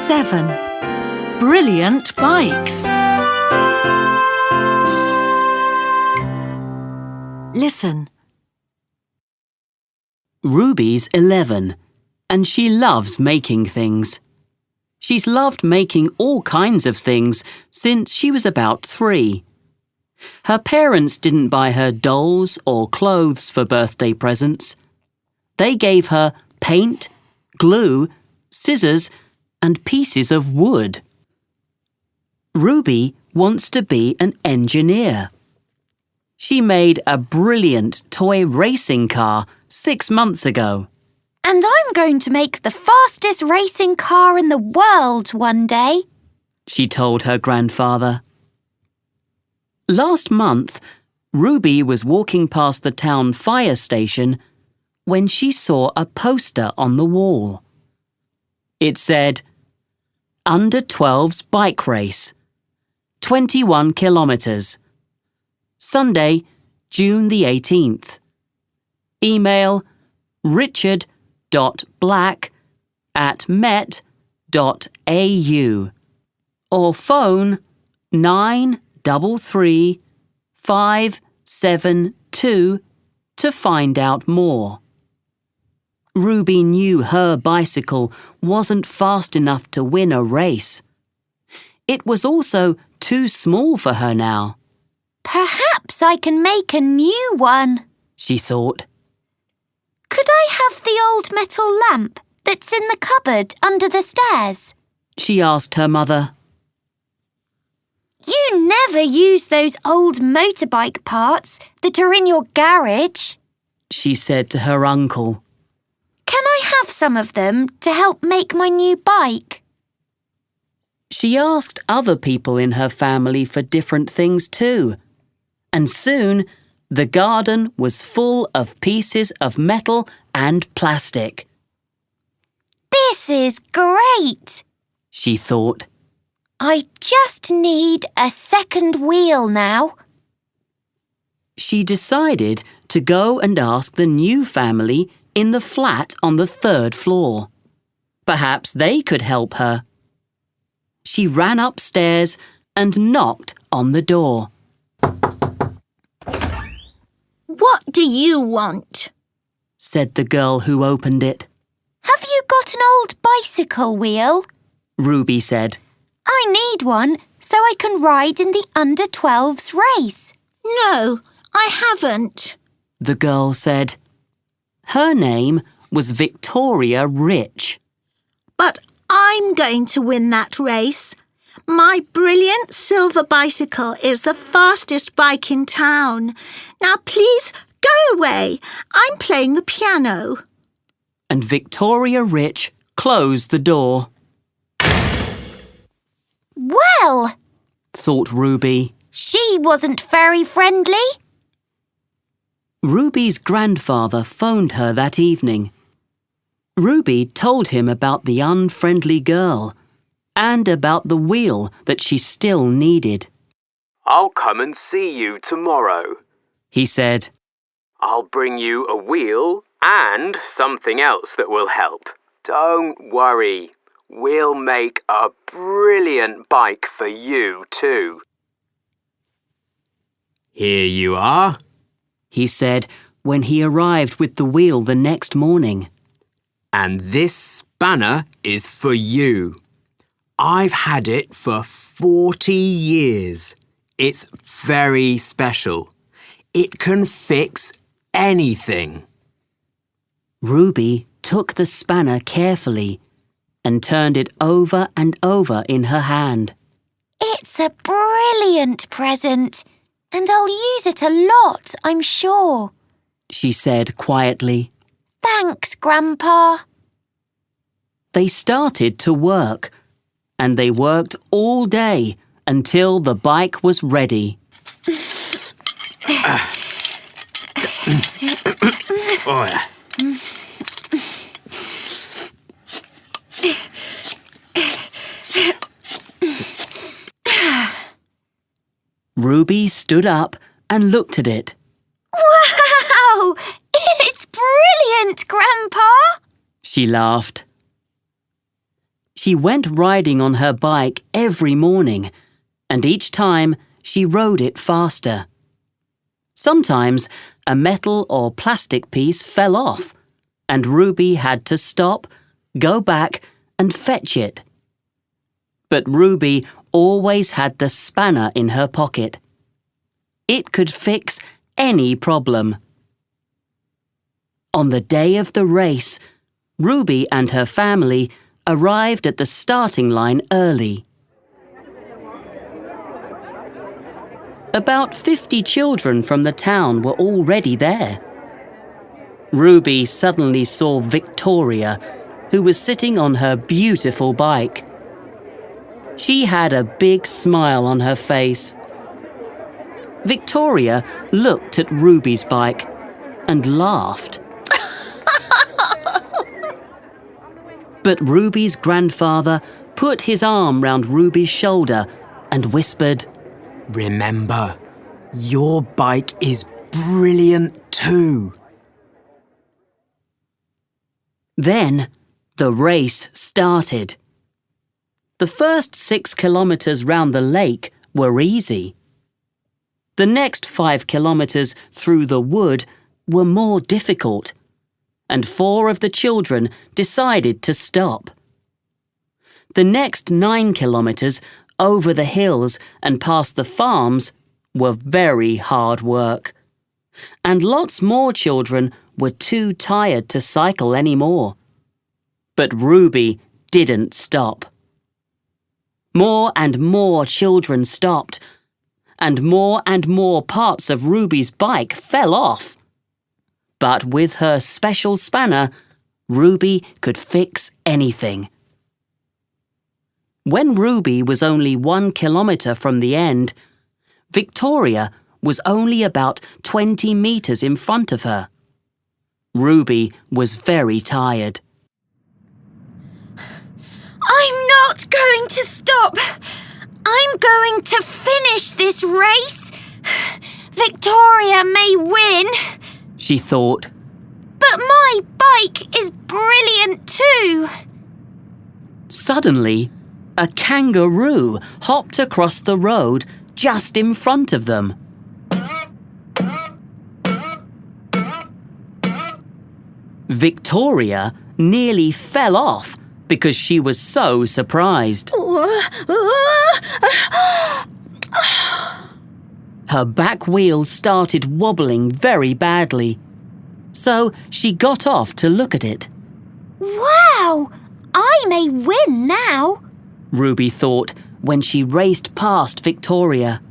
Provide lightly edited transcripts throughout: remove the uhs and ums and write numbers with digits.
7. Brilliant bikes. Listen. Ruby's 11, and she loves making things. She's loved making all kinds of things since she was about 3. Her parents didn't buy her dolls or clothes for birthday presents. They gave her paint, glue, scissors, and pieces of wood. Ruby wants to be an engineer. She made a brilliant toy racing car 6 months ago. And I'm going to make the fastest racing car in the world one day, she told her grandfather. Last month, Ruby was walking past the town fire station when she saw a poster on the wall. It said, Under 12's bike race, 21 kilometres. Sunday, June the 18th. Email richard.black@met.au or phone 933 572 to find out more. Ruby knew her bicycle wasn't fast enough to win a race. It was also too small for her now. Perhaps I can make a new one, she thought. Could I have the old metal lamp that's in the cupboard under the stairs? She asked her mother. You never use those old motorbike parts that are in your garage, she said to her uncle. Can I have some of them to help make my new bike? She asked other people in her family for different things too. And soon, the garden was full of pieces of metal and plastic. This is great, she thought. I just need a second wheel now. She decided to go and ask the new family in the flat on the 3rd floor. Perhaps they could help her. She ran upstairs and knocked on the door. What do you want? Said the girl who opened it. Have you got an old bicycle wheel? Ruby said. I need one so I can ride in the under 12's race. No, I haven't, the girl said. Her name was Victoria Rich. But I'm going to win that race. My brilliant silver bicycle is the fastest bike in town. Now please go away. I'm playing the piano. And Victoria Rich closed the door. Well, thought Ruby. She wasn't very friendly. Ruby's grandfather phoned her that evening. Ruby told him about the unfriendly girl and about the wheel that she still needed. I'll come and see you tomorrow, he said. I'll bring you a wheel and something else that will help. Don't worry, we'll make a brilliant bike for you too. Here you are, he said when he arrived with the wheel the next morning. And this spanner is for you. I've had it for 40 years. It's very special. It can fix anything. Ruby took the spanner carefully and turned it over and over in her hand. It's a brilliant present, and I'll use it a lot, I'm sure, she said quietly. Thanks, Grandpa. They started to work, and they worked all day until the bike was ready. Ruby stood up and looked at it. Wow! It's brilliant, Grandpa! She laughed. She went riding on her bike every morning, and each time she rode it faster. Sometimes a metal or plastic piece fell off, and Ruby had to stop, go back, and fetch it. But Ruby always had the spanner in her pocket. It could fix any problem. On the day of the race, Ruby and her family arrived at the starting line early. About 50 children from the town were already there. Ruby suddenly saw Victoria, who was sitting on her beautiful bike. She had a big smile on her face. Victoria looked at Ruby's bike and laughed. But Ruby's grandfather put his arm round Ruby's shoulder and whispered, Remember, your bike is brilliant too. Then the race started. The first 6 kilometres round the lake were easy. The next 5 kilometres through the wood were more difficult, and 4 of the children decided to stop. The next 9 kilometres over the hills and past the farms were very hard work, and lots more children were too tired to cycle anymore. But Ruby didn't stop. More and more children stopped, and more parts of Ruby's bike fell off. But with her special spanner, Ruby could fix anything. When Ruby was only 1 kilometre from the end, Victoria was only about 20 metres in front of her. Ruby was very tired. I'm not going to stop. I'm going to finish this race. Victoria may win, She thought. but my bike is brilliant too. Suddenly, a kangaroo hopped across the road just in front of them. Victoria nearly fell off because she was so surprised. Her back wheel started wobbling very badly, so she got off to look at it. Wow, I may win now. Ruby thought when she raced past Victoria.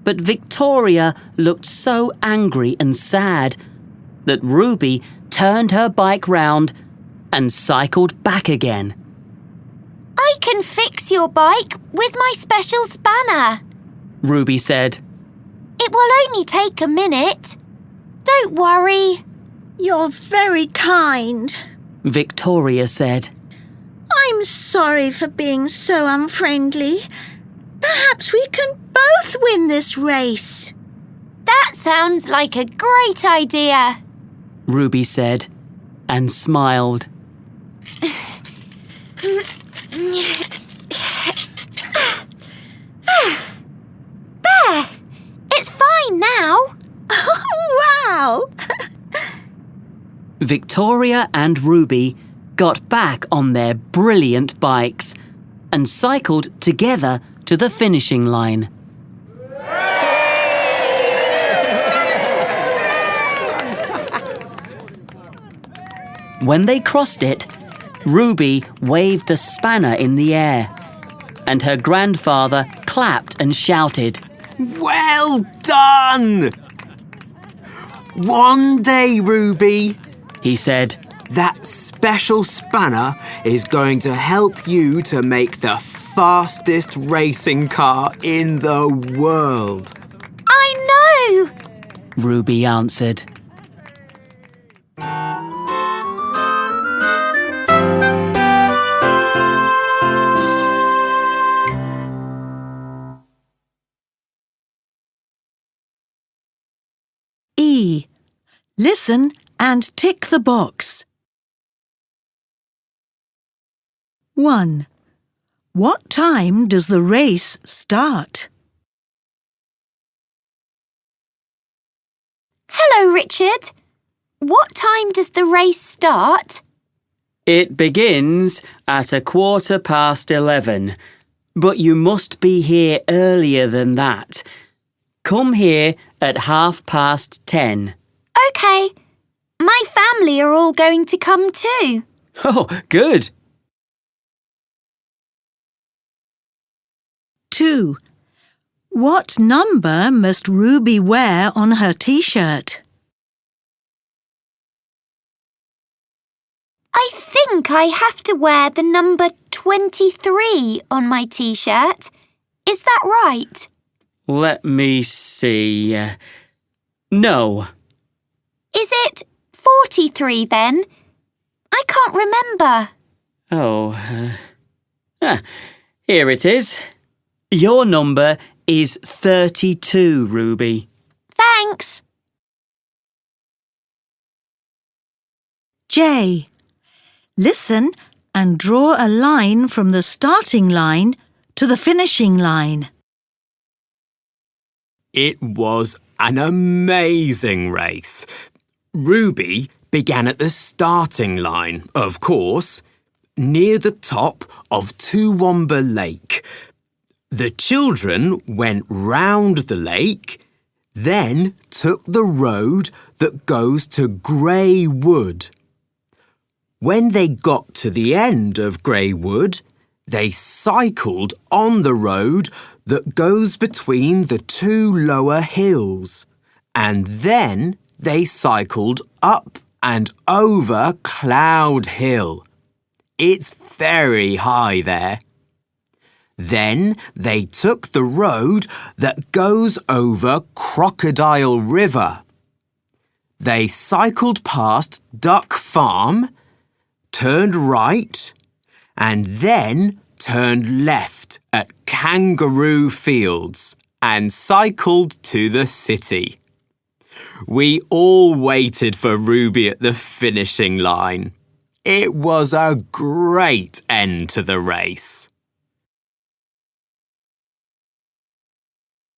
But Victoria looked so angry and sad that Ruby turned her bike round and cycled back again. I can fix your bike with my special spanner. Ruby said. It will only take a minute. Don't worry. You're very kind. Victoria said. I'm sorry for being so unfriendly. Perhaps we can both win this race. That sounds like a great idea. Ruby said and smiled. There! It's fine now. Wow! Victoria and Ruby got back on their brilliant bikes and cycled together to the finishing line. When they crossed it, Ruby waved the spanner in the air, and her grandfather clapped and shouted, Well done! One day, Ruby, he said. that special spanner is going to help you to make the fastest racing car in the world. I know. Ruby answered. E. Listen and tick the box. 1. What time does the race start? Hello, Richard. What time does the race start? It begins at 11:15, but you must be here earlier than that. Come here at 10:30. OK. My family are all going to come too. Oh, good. 2. What number must Ruby wear on her t-shirt? I think I have to wear the number 23 on my t-shirt. Is that right? Let me see. No. Is it 43 then? I can't remember. Here it is. Your number is 32, Ruby. Thanks. J. Listen and draw a line from the starting line to the finishing line. It was an amazing race. Ruby began at the starting line, of course, near the top of Toowoomba Lake. The children went round the lake, then took the road that goes to Grey Wood. When they got to the end of Grey Wood, they cycled on the road that goes between the two lower hills, and then they cycled up and over Cloud Hill. It's very high there. Then they took the road that goes over Crocodile River. They cycled past Duck Farm, turned right, and then turned left at Kangaroo Fields and cycled to the city. We all waited for Ruby at the finishing line. It was a great end to the race.